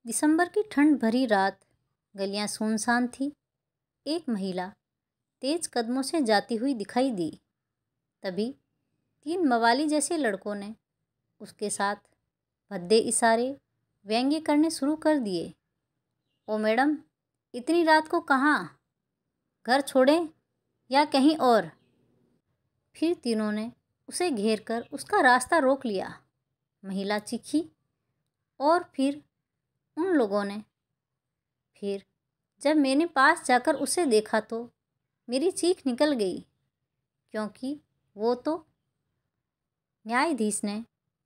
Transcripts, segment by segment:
दिसंबर की ठंड भरी रात, गलियां सुनसान थी। एक महिला तेज कदमों से जाती हुई दिखाई दी। तभी 3 मवाली जैसे लड़कों ने उसके साथ भद्दे इशारे व्यंग्य करने शुरू कर दिए। ओ मैडम, इतनी रात को कहाँ? घर छोड़ें या कहीं और? फिर तीनों ने उसे घेर कर उसका रास्ता रोक लिया। महिला चीखी और फिर उन लोगों ने। फिर जब मैंने पास जाकर उसे देखा तो मेरी चीख निकल गई, क्योंकि वो तो। न्यायाधीश ने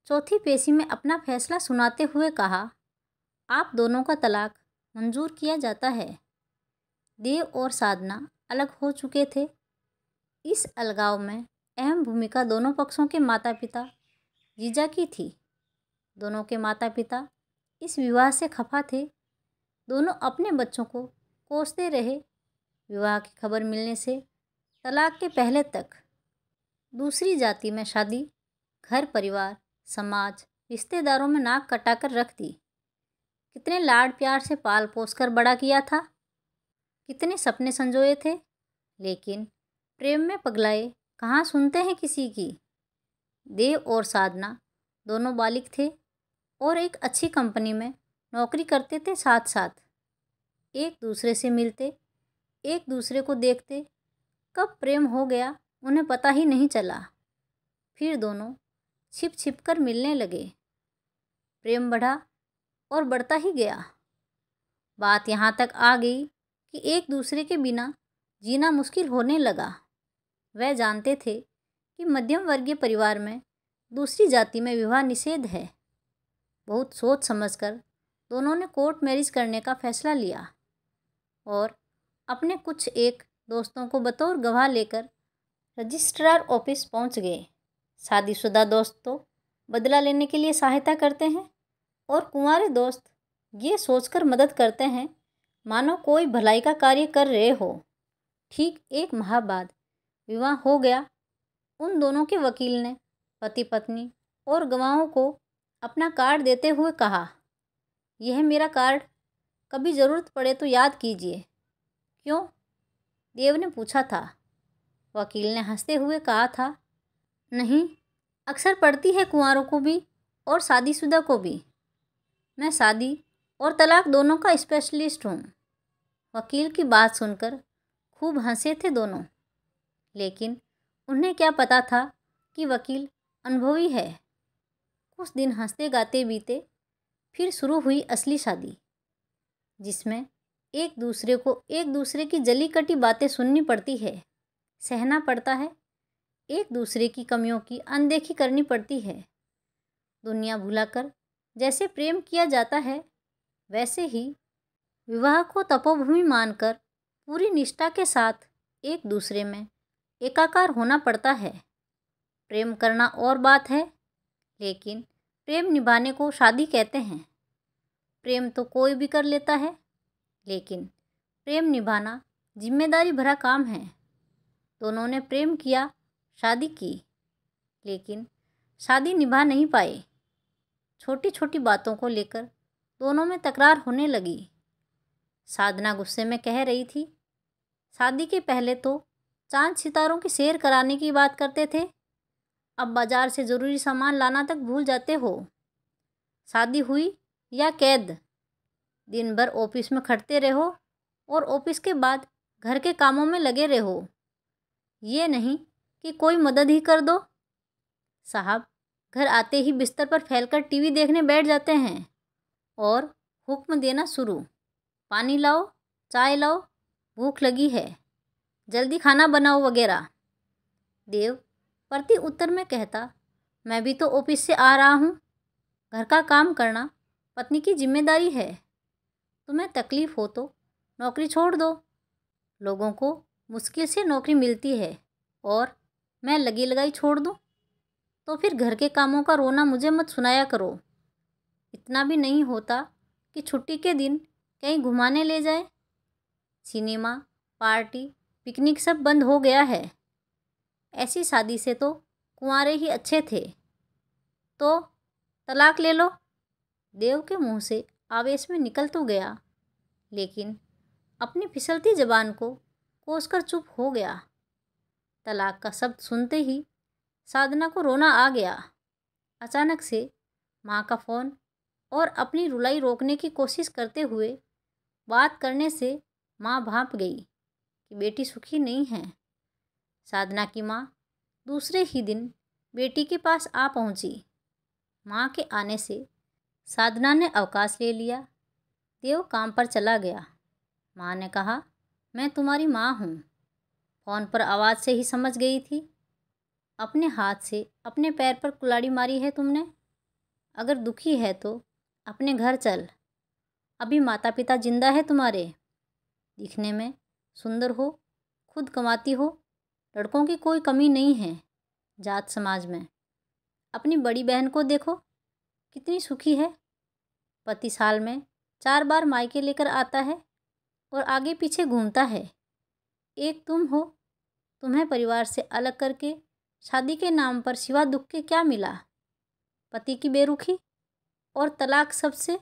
चौथी पेशी में अपना फैसला सुनाते हुए कहा, आप दोनों का तलाक मंजूर किया जाता है। देव और साधना अलग हो चुके थे। इस अलगाव में अहम भूमिका दोनों पक्षों के माता पिता जीजा की थी। दोनों के माता पिता इस विवाह से खफा थे। दोनों अपने बच्चों को कोसते रहे। विवाह की खबर मिलने से तलाक के पहले तक दूसरी जाति में शादी घर परिवार, समाज, रिश्तेदारों में नाक कटाकर रख दी। कितने लाड प्यार से पाल पोस कर बड़ा किया था, कितने सपने संजोए थे, लेकिन प्रेम में पगलाए कहाँ सुनते हैं किसी की। देव और साधना दोनों बालिग थे और एक अच्छी कंपनी में नौकरी करते थे। साथ साथ एक दूसरे से मिलते, एक दूसरे को देखते। कब प्रेम हो गया उन्हें पता ही नहीं चला। फिर दोनों छिप छिप कर मिलने लगे। प्रेम बढ़ा और बढ़ता ही गया। बात यहाँ तक आ गई कि एक दूसरे के बिना जीना मुश्किल होने लगा। वह जानते थे कि मध्यम वर्गीय परिवार में दूसरी जाति में विवाह निषेध है। बहुत सोच समझकर दोनों ने कोर्ट मैरिज करने का फैसला लिया और अपने कुछ एक दोस्तों को बतौर गवाह लेकर रजिस्ट्रार ऑफिस पहुंच गए। शादीशुदा दोस्त तो बदला लेने के लिए सहायता करते हैं और कुंवारे दोस्त ये सोचकर मदद करते हैं मानो कोई भलाई का कार्य कर रहे हो। ठीक 1 माह बाद विवाह हो गया। उन दोनों के वकील ने पति पत्नी और गवाहों को अपना कार्ड देते हुए कहा, यह मेरा कार्ड, कभी ज़रूरत पड़े तो याद कीजिए। क्यों? देव ने पूछा था। वकील ने हंसते हुए कहा था, नहीं, अक्सर पड़ती है कुंवारों को भी और शादीशुदा को भी। मैं शादी और तलाक दोनों का स्पेशलिस्ट हूँ। वकील की बात सुनकर खूब हंसे थे दोनों, लेकिन उन्हें क्या पता था कि वकील अनुभवी है। कुछ दिन हंसते गाते बीते। फिर शुरू हुई असली शादी, जिसमें एक दूसरे की जली कटी बातें सुननी पड़ती है, सहना पड़ता है, एक दूसरे की कमियों की अनदेखी करनी पड़ती है। दुनिया भुलाकर जैसे प्रेम किया जाता है, वैसे ही विवाह को तपोभूमि मानकर पूरी निष्ठा के साथ एक दूसरे में एकाकार होना पड़ता है। प्रेम करना और बात है, लेकिन प्रेम निभाने को शादी कहते हैं। प्रेम तो कोई भी कर लेता है, लेकिन प्रेम निभाना जिम्मेदारी भरा काम है। दोनों ने प्रेम किया, शादी की, लेकिन शादी निभा नहीं पाए। छोटी छोटी बातों को लेकर दोनों में तकरार होने लगी। साधना गुस्से में कह रही थी, शादी के पहले तो चांद सितारों की सैर कराने की बात करते थे, अब बाजार से ज़रूरी सामान लाना तक भूल जाते हो। शादी हुई या कैद? दिन भर ऑफिस में खटते रहो और ऑफिस के बाद घर के कामों में लगे रहो। ये नहीं कि कोई मदद ही कर दो। साहब घर आते ही बिस्तर पर फैलकर टीवी देखने बैठ जाते हैं और हुक्म देना शुरू, पानी लाओ, चाय लाओ, भूख लगी है, जल्दी खाना बनाओ वगैरह। देव प्रति उत्तर में कहता, मैं भी तो ऑफिस से आ रहा हूँ। घर का काम करना पत्नी की जिम्मेदारी है। तुम्हें तकलीफ़ हो तो नौकरी छोड़ दो। लोगों को मुश्किल से नौकरी मिलती है और मैं लगी लगाई छोड़ दूँ? तो फिर घर के कामों का रोना मुझे मत सुनाया करो। इतना भी नहीं होता कि छुट्टी के दिन कहीं घुमाने ले जाए? सिनेमा, पार्टी, पिकनिक सब बंद हो गया है। ऐसी शादी से तो कुंवारे ही अच्छे थे। तो तलाक ले लो। देव के मुंह से आवेश में निकल तो गया, लेकिन अपनी फिसलती जबान को कोसकर चुप हो गया। तलाक का शब्द सुनते ही साधना को रोना आ गया। अचानक से माँ का फ़ोन और अपनी रुलाई रोकने की कोशिश करते हुए बात करने से माँ भांप गई कि बेटी सुखी नहीं है। साधना की माँ दूसरे ही दिन बेटी के पास आ पहुँची। माँ के आने से साधना ने अवकाश ले लिया। देव काम पर चला गया। माँ ने कहा, मैं तुम्हारी माँ हूँ। फ़ोन पर आवाज़ से ही समझ गई थी। अपने हाथ से अपने पैर पर कुल्हाड़ी मारी है तुमने। अगर दुखी है तो अपने घर चल। अभी माता पिता जिंदा है तुम्हारे। दिखने में सुंदर हो, खुद कमाती हो, लड़कों की कोई कमी नहीं है जात समाज में। अपनी बड़ी बहन को देखो, कितनी सुखी है। पति साल में 4 बार मायके लेकर आता है और आगे पीछे घूमता है। एक तुम हो, तुम्हें परिवार से अलग करके शादी के नाम पर सिवा दुख के क्या मिला? पति की बेरुखी और तलाक। सबसे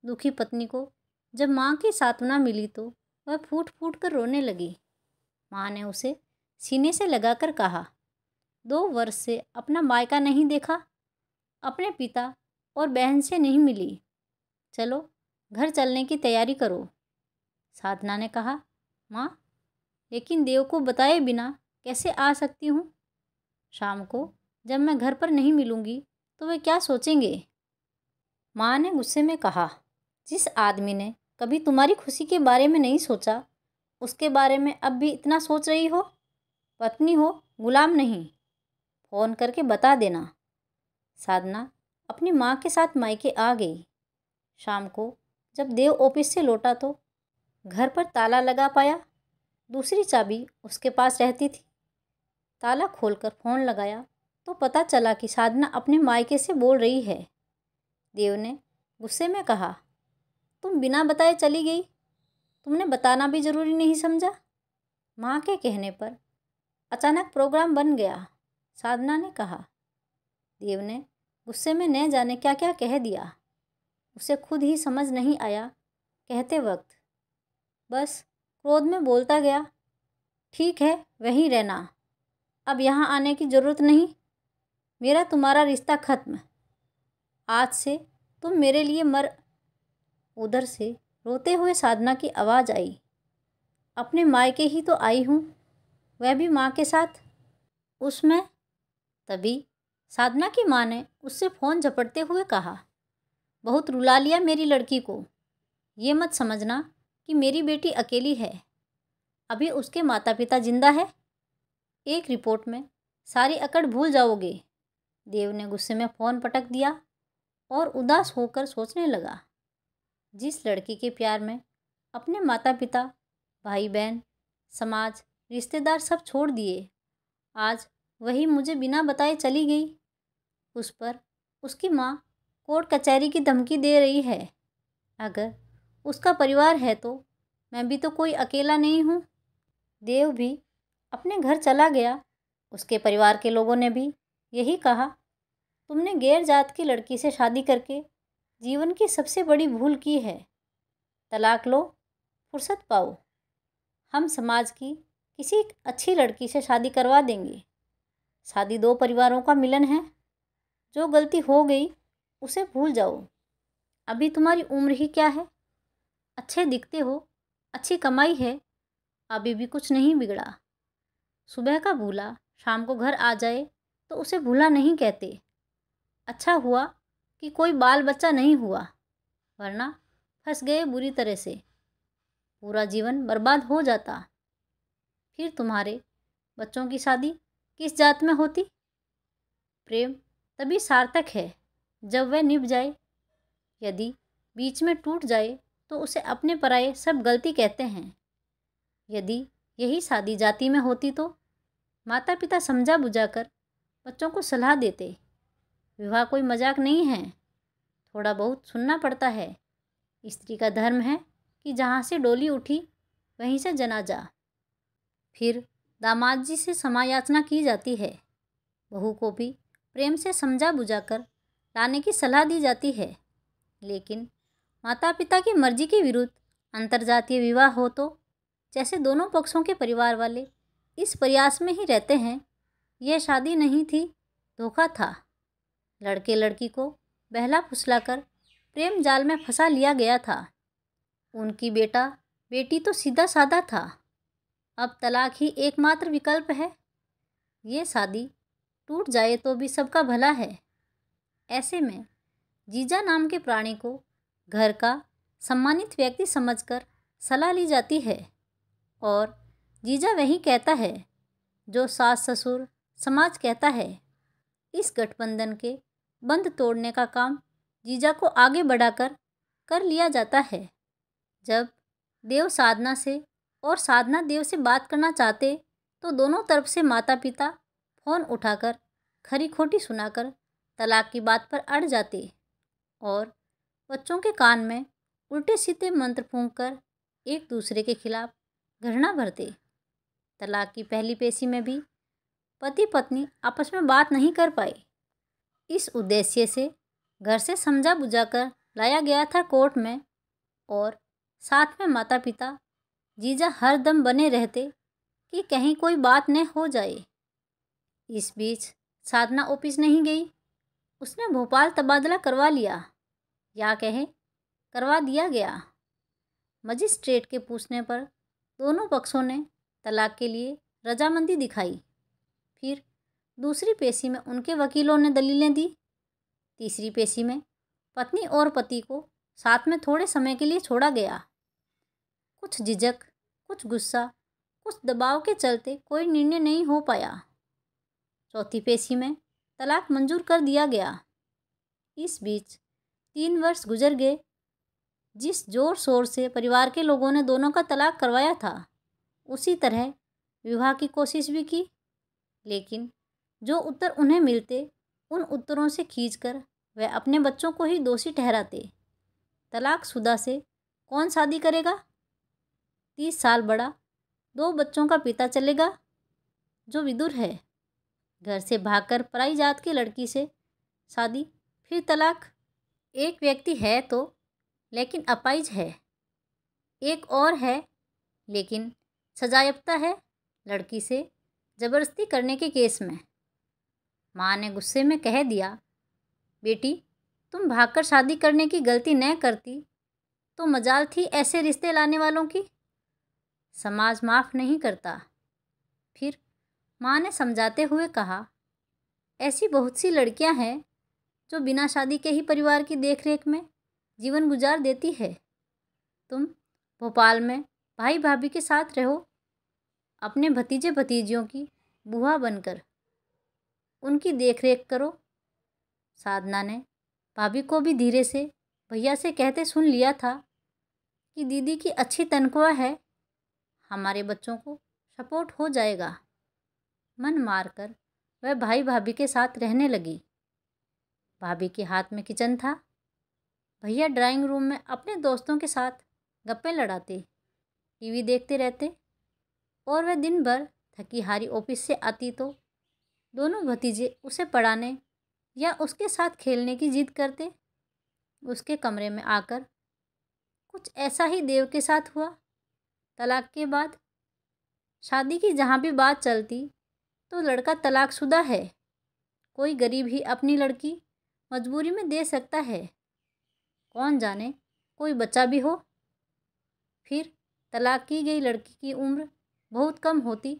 दुखी पत्नी को जब माँ की सांत्वना मिली तो वह फूट फूट कर रोने लगी। माँ ने उसे सीने से लगाकर कहा, 2 वर्ष से अपना मायका नहीं देखा, अपने पिता और बहन से नहीं मिली। चलो घर चलने की तैयारी करो। साधना ने कहा, माँ, लेकिन देव को बताए बिना कैसे आ सकती हूँ? शाम को जब मैं घर पर नहीं मिलूँगी तो वे क्या सोचेंगे? माँ ने गुस्से में कहा, जिस आदमी ने कभी तुम्हारी खुशी के बारे में नहीं सोचा, उसके बारे में अब भी इतना सोच रही हो? पत्नी हो, गुलाम नहीं। फ़ोन करके बता देना। साधना अपनी माँ के साथ मायके आ गई। शाम को जब देव ऑफिस से लौटा तो घर पर ताला लगा पाया। दूसरी चाबी उसके पास रहती थी। ताला खोलकर फ़ोन लगाया तो पता चला कि साधना अपने मायके से बोल रही है। देव ने गुस्से में कहा, तुम बिना बताए चली गई। तुमने बताना भी ज़रूरी नहीं समझा। माँ के कहने पर अचानक प्रोग्राम बन गया, साधना ने कहा। देव ने गुस्से में न जाने क्या क्या कह दिया। उसे खुद ही समझ नहीं आया कहते वक्त। बस क्रोध में बोलता गया, ठीक है वहीं रहना, अब यहाँ आने की ज़रूरत नहीं। मेरा तुम्हारा रिश्ता खत्म। आज से तुम मेरे लिए मर। उधर से रोते हुए साधना की आवाज़ आई, अपने मायके ही तो आई हूँ, वह भी माँ के साथ। उसमें तभी साधना की माँ ने उससे फ़ोन झपटते हुए कहा, बहुत रुला लिया मेरी लड़की को। ये मत समझना कि मेरी बेटी अकेली है, अभी उसके माता पिता जिंदा है। एक रिपोर्ट में सारी अकड़ भूल जाओगे। देव ने गुस्से में फ़ोन पटक दिया और उदास होकर सोचने लगा, जिस लड़की के प्यार में अपने माता पिता, भाई बहन, समाज, रिश्तेदार सब छोड़ दिए, आज वही मुझे बिना बताए चली गई। उस पर उसकी माँ कोर्ट कचहरी की धमकी दे रही है। अगर उसका परिवार है तो मैं भी तो कोई अकेला नहीं हूँ। देव भी अपने घर चला गया। उसके परिवार के लोगों ने भी यही कहा, तुमने गैर जात की लड़की से शादी करके जीवन की सबसे बड़ी भूल की है। तलाक लो, फुर्सत पाओ। हम समाज की किसी अच्छी लड़की से शादी करवा देंगे। शादी 2 परिवारों का मिलन है। जो गलती हो गई उसे भूल जाओ। अभी तुम्हारी उम्र ही क्या है। अच्छे दिखते हो, अच्छी कमाई है, अभी भी कुछ नहीं बिगड़ा। सुबह का भूला शाम को घर आ जाए तो उसे भूला नहीं कहते। अच्छा हुआ कि कोई बाल बच्चा नहीं हुआ, वरना फंस गए बुरी तरह से। पूरा जीवन बर्बाद हो जाता। फिर तुम्हारे बच्चों की शादी किस जात में होती? प्रेम तभी सार्थक है जब वह निभ जाए। यदि बीच में टूट जाए तो उसे अपने पराये सब गलती कहते हैं। यदि यही शादी जाति में होती तो माता पिता समझा बुझाकर बच्चों को सलाह देते। विवाह कोई मजाक नहीं है, थोड़ा बहुत सुनना पड़ता है। स्त्री का धर्म है कि जहाँ से डोली उठी वहीं से जनाजा। फिर दामाद जी से समायाचना की जाती है। बहू को भी प्रेम से समझा बुझाकर लाने की सलाह दी जाती है। लेकिन माता पिता की मर्जी के विरुद्ध अंतर्जातीय विवाह हो तो जैसे दोनों पक्षों के परिवार वाले इस प्रयास में ही रहते हैं, यह शादी नहीं थी, धोखा था। लड़के लड़की को बहला फुसलाकर प्रेम जाल में फंसा लिया गया था। उनकी बेटा बेटी तो सीधा साधा था। अब तलाक ही एकमात्र विकल्प है। ये शादी टूट जाए तो भी सबका भला है। ऐसे में जीजा नाम के प्राणी को घर का सम्मानित व्यक्ति समझकर सलाह ली जाती है और जीजा वही कहता है जो सास ससुर समाज कहता है। इस गठबंधन के बंध तोड़ने का काम जीजा को आगे बढ़ाकर कर लिया जाता है। जब देव साधना से और साधना देव से बात करना चाहते तो दोनों तरफ से माता पिता फ़ोन उठाकर खरी खोटी सुनाकर तलाक की बात पर अड़ जाते और बच्चों के कान में उल्टे सीधे मंत्र फूंककर एक दूसरे के खिलाफ घृणा भरते। तलाक की पहली पेशी में भी पति पत्नी आपस में बात नहीं कर पाए। इस उद्देश्य से घर से समझा बुझाकर लाया गया था कोर्ट में और साथ में माता पिता जीजा हर दम बने रहते कि कहीं कोई बात न हो जाए। इस बीच साधना ऑफिस नहीं गई। उसने भोपाल तबादला करवा लिया, या कहे करवा दिया गया। मजिस्ट्रेट के पूछने पर दोनों पक्षों ने तलाक के लिए रजामंदी दिखाई। फिर दूसरी पेशी में उनके वकीलों ने दलीलें दी। तीसरी पेशी में पत्नी और पति को साथ में थोड़े समय के लिए छोड़ा गया। कुछ झिझक, कुछ गुस्सा, कुछ दबाव के चलते कोई निर्णय नहीं हो पाया। चौथी पेशी में तलाक मंजूर कर दिया गया। इस बीच 3 वर्ष गुजर गए। जिस जोर शोर से परिवार के लोगों ने दोनों का तलाक करवाया था, उसी तरह विवाह की कोशिश भी की, लेकिन जो उत्तर उन्हें मिलते उन उत्तरों से खींचकर वह अपने बच्चों को ही दोषी ठहराते। तलाकशुदा से कौन शादी करेगा? 30 साल बड़ा 2 बच्चों का पिता चलेगा जो विदुर है। घर से भागकर पराई जात की लड़की से शादी, फिर तलाक। एक व्यक्ति है तो लेकिन अपाहिज है, एक और है लेकिन सजायाफ्ता है लड़की से ज़बरदस्ती करने के केस में। माँ ने गुस्से में कह दिया, बेटी तुम भागकर शादी करने की गलती न करती तो मजाल थी ऐसे रिश्ते लाने वालों की। समाज माफ़ नहीं करता। फिर माँ ने समझाते हुए कहा, ऐसी बहुत सी लड़कियां हैं जो बिना शादी के ही परिवार की देखरेख में जीवन गुजार देती है। तुम भोपाल में भाई भाभी के साथ रहो, अपने भतीजे भतीजियों की बुआ बनकर उनकी देखरेख करो। साधना ने भाभी को भी धीरे से भैया से कहते सुन लिया था कि दीदी की अच्छी तनख्वाह है, हमारे बच्चों को सपोर्ट हो जाएगा। मन मारकर वह भाई भाभी के साथ रहने लगी। भाभी के हाथ में किचन था। भैया ड्राइंग रूम में अपने दोस्तों के साथ गप्पे लड़ाते, टीवी देखते रहते और वह दिन भर थकी हारी ऑफिस से आती तो दोनों भतीजे उसे पढ़ाने या उसके साथ खेलने की जिद करते। उसके कमरे में आकर कुछ ऐसा ही देव के साथ हुआ। तलाक के बाद शादी की जहाँ भी बात चलती तो लड़का तलाकशुदा है, कोई गरीब ही अपनी लड़की मजबूरी में दे सकता है, कौन जाने कोई बच्चा भी हो। फिर तलाक की गई लड़की की उम्र बहुत कम होती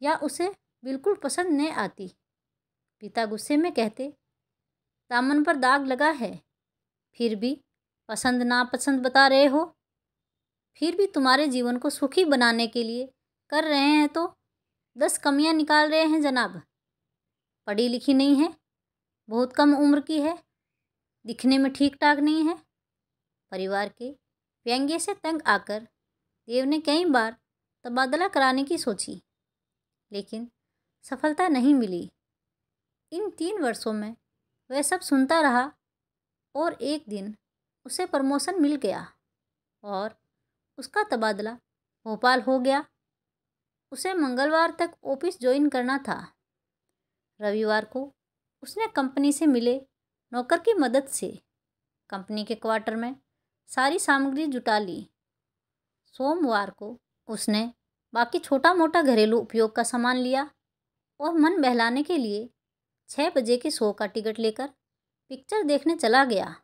या उसे बिल्कुल पसंद न आती। पिता गुस्से में कहते, दामन पर दाग लगा है, फिर भी पसंद नापसंद बता रहे हो। फिर भी तुम्हारे जीवन को सुखी बनाने के लिए कर रहे हैं तो 10 कमियां निकाल रहे हैं जनाब। पढ़ी लिखी नहीं है, बहुत कम उम्र की है, दिखने में ठीक ठाक नहीं है। परिवार के व्यंग्य से तंग आकर देव ने कई बार तबादला कराने की सोची, लेकिन सफलता नहीं मिली। इन 3 वर्षों में वह सब सुनता रहा और एक दिन उसे प्रमोशन मिल गया और उसका तबादला भोपाल हो गया। उसे मंगलवार तक ऑफिस ज्वाइन करना था। रविवार को उसने कंपनी से मिले नौकर की मदद से कंपनी के क्वार्टर में सारी सामग्री जुटा ली। सोमवार को उसने बाकी छोटा मोटा घरेलू उपयोग का सामान लिया और मन बहलाने के लिए 6 बजे के शो का टिकट लेकर पिक्चर देखने चला गया।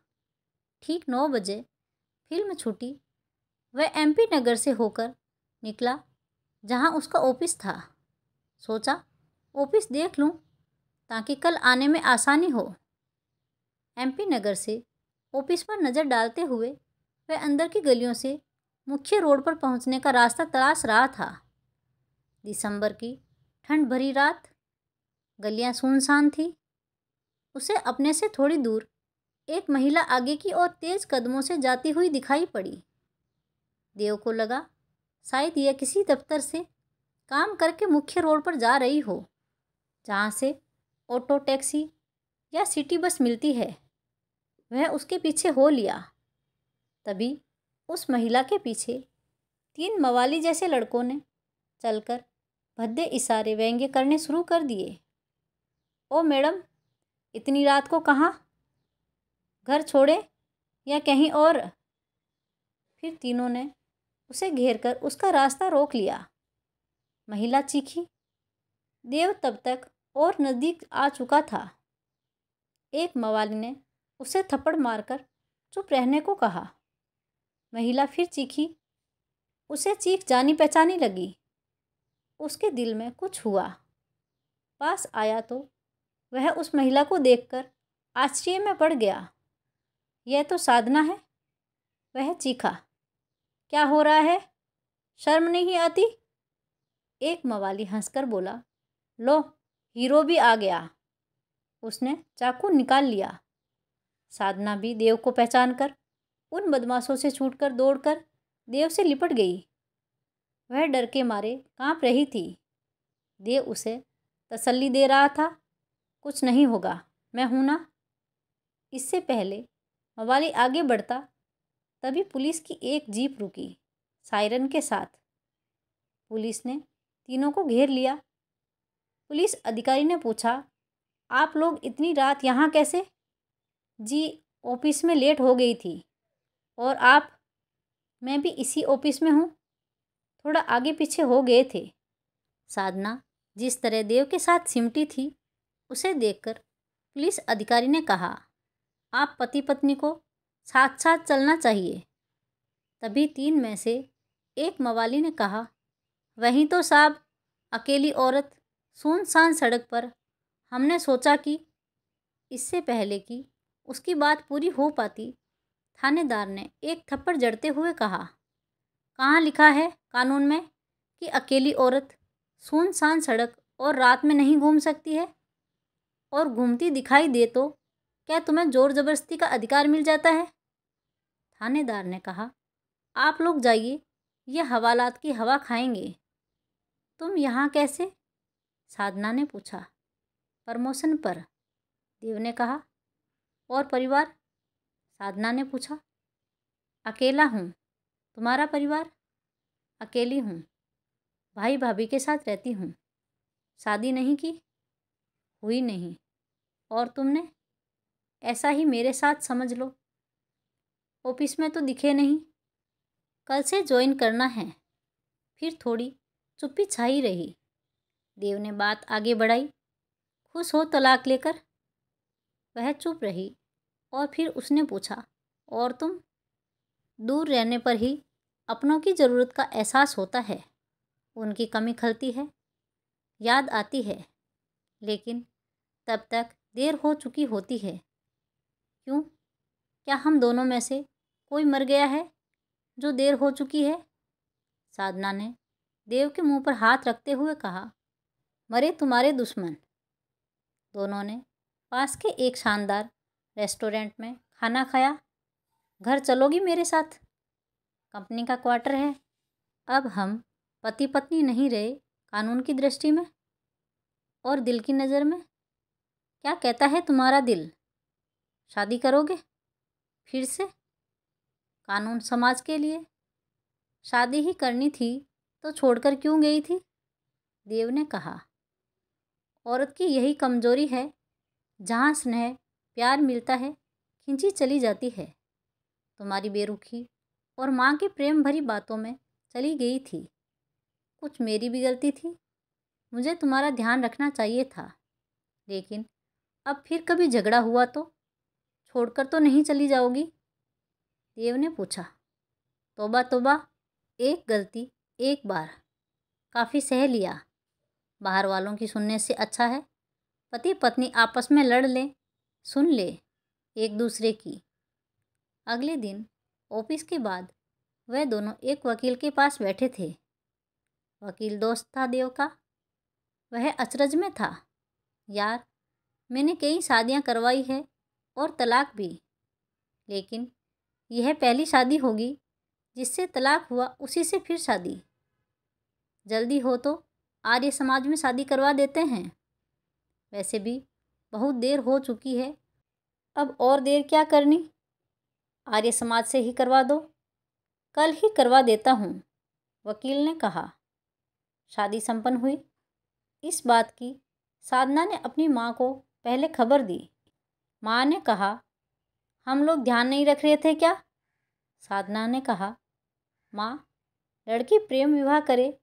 ठीक 9 बजे फिल्म छूटी। वह MP नगर से होकर निकला जहां उसका ऑफिस था। सोचा ऑफिस देख लूं ताकि कल आने में आसानी हो। MP नगर से ऑफिस पर नज़र डालते हुए वह अंदर की गलियों से मुख्य रोड पर पहुंचने का रास्ता तलाश रहा था। दिसंबर की ठंड भरी रात, गलियां सुनसान थी। उसे अपने से थोड़ी दूर एक महिला आगे की ओर तेज कदमों से जाती हुई दिखाई पड़ी। देव को लगा शायद यह किसी दफ्तर से काम करके मुख्य रोड पर जा रही हो, जहाँ से ऑटो, टैक्सी या सिटी बस मिलती है। वह उसके पीछे हो लिया। तभी उस महिला के पीछे 3 मवाली जैसे लड़कों ने चलकर भद्दे इशारे व्यंग्य करने शुरू कर दिए। ओ मैडम, इतनी रात को कहाँ? घर छोड़े या कहीं और? फिर तीनों ने उसे घेरकर उसका रास्ता रोक लिया। महिला चीखी। देव तब तक और नज़दीक आ चुका था। एक मवाली ने उसे थप्पड़ मारकर चुप रहने को कहा। महिला फिर चीखी। उसे चीख जानी पहचानी लगी। उसके दिल में कुछ हुआ। पास आया तो वह उस महिला को देखकर आश्चर्य में पड़ गया। यह तो साधना है। वह चीखा। क्या हो रहा है? शर्म नहीं आती? एक मवाली हंसकर बोला, लो, हीरो भी आ गया। उसने चाकू निकाल लिया। साधना भी देव को पहचान कर उन बदमाशों से छूटकर दौड़कर देव से लिपट गई। वह डर के मारे कांप रही थी। देव उसे तसल्ली दे रहा था, कुछ नहीं होगा, मैं हूं ना। इससे पहले मवाली आगे बढ़ता तभी पुलिस की एक जीप रुकी, सायरन के साथ। पुलिस ने तीनों को घेर लिया। पुलिस अधिकारी ने पूछा, आप लोग इतनी रात यहाँ कैसे? जी, ऑफिस में लेट हो गई थी। और आप? मैं भी इसी ऑफिस में हूँ, थोड़ा आगे पीछे हो गए थे। साधना जिस तरह देव के साथ सिमटी थी, उसे देखकर पुलिस अधिकारी ने कहा, आप पति पत्नी को साथ साथ चलना चाहिए। तभी 3 में से एक मवाली ने कहा, वहीं तो साहब, अकेली औरत सुनसान सड़क पर। हमने सोचा कि। इससे पहले कि उसकी बात पूरी हो पाती, थानेदार ने एक थप्पड़ जड़ते हुए कहा, कहाँ लिखा है कानून में कि अकेली औरत सुनसान सड़क और रात में नहीं घूम सकती है? और घूमती दिखाई दे तो क्या तुम्हें जोर जबरदस्ती का अधिकार मिल जाता है? थानेदार ने कहा, आप लोग जाइए, ये हवालात की हवा खाएंगे। तुम यहाँ कैसे? साधना ने पूछा। प्रमोशन पर, देव ने कहा। और परिवार? साधना ने पूछा। अकेला हूँ। तुम्हारा परिवार? अकेली हूँ, भाई भाभी के साथ रहती हूँ। शादी नहीं की? हुई नहीं। और तुमने? ऐसा ही मेरे साथ समझ लो। ऑफिस में तो दिखे नहीं। कल से ज्वाइन करना है। फिर थोड़ी चुप्पी छाई रही। देव ने बात आगे बढ़ाई, खुश हो तलाक लेकर? वह चुप रही और फिर उसने पूछा, और तुम? दूर रहने पर ही अपनों की ज़रूरत का एहसास होता है। उनकी कमी खलती है, याद आती है, लेकिन तब तक देर हो चुकी होती है। क्यों? क्या हम दोनों में से कोई मर गया है जो देर हो चुकी है? साधना ने देव के मुंह पर हाथ रखते हुए कहा, मरे तुम्हारे दुश्मन। दोनों ने पास के एक शानदार रेस्टोरेंट में खाना खाया। घर चलोगी मेरे साथ? कंपनी का क्वार्टर है। अब हम पति पत्नी नहीं रहे कानून की दृष्टि में। और दिल की नज़र में? क्या कहता है तुम्हारा दिल? शादी करोगे फिर से? कानून समाज के लिए? शादी ही करनी थी तो छोड़कर क्यों गई थी? देव ने कहा, औरत की यही कमजोरी है, जहाँ स्नेह प्यार मिलता है खिंची चली जाती है। तुम्हारी बेरुखी और माँ की प्रेम भरी बातों में चली गई थी। कुछ मेरी भी गलती थी, मुझे तुम्हारा ध्यान रखना चाहिए था, लेकिन अब फिर कभी झगड़ा हुआ तो छोड़कर तो नहीं चली जाओगी? देव ने पूछा। तौबा तौबा, एक गलती एक बार, काफ़ी सह लिया। बाहर वालों की सुनने से अच्छा है पति पत्नी आपस में लड़ लें, सुन ले एक दूसरे की। अगले दिन ऑफिस के बाद वह दोनों एक वकील के पास बैठे थे। वकील दोस्त था देव का। वह अचरज में था। यार, मैंने कई शादियां करवाई है और तलाक भी, लेकिन यह पहली शादी होगी जिससे तलाक हुआ, उसी से फिर शादी। जल्दी हो तो आर्य समाज में शादी करवा देते हैं। वैसे भी बहुत देर हो चुकी है, अब और देर क्या करनी? आर्य समाज से ही करवा दो। कल ही करवा देता हूँ, वकील ने कहा। शादी संपन्न हुई। इस बात की साधना ने अपनी माँ को पहले खबर दी। माँ ने कहा, हम लोग ध्यान नहीं रख रहे थे क्या? साधना ने कहा, माँ, लड़की प्रेम विवाह करे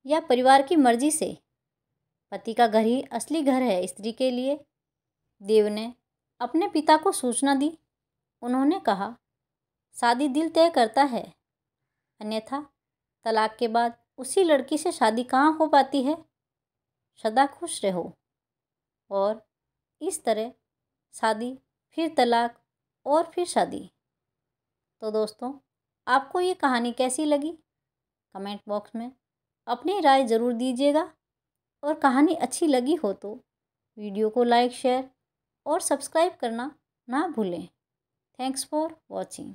या परिवार की मर्जी से, पति का घर ही असली घर है स्त्री के लिए। देव ने अपने पिता को सूचना दी। उन्होंने कहा, शादी दिल तय करता है, अन्यथा तलाक के बाद उसी लड़की से शादी कहाँ हो पाती है। सदा खुश रहो। और इस तरह शादी, फिर तलाक और फिर शादी। तो दोस्तों, आपको ये कहानी कैसी लगी? कमेंट बॉक्स में अपनी राय ज़रूर दीजिएगा। और कहानी अच्छी लगी हो तो वीडियो को लाइक, शेयर और सब्सक्राइब करना ना भूलें। Thanks for watching.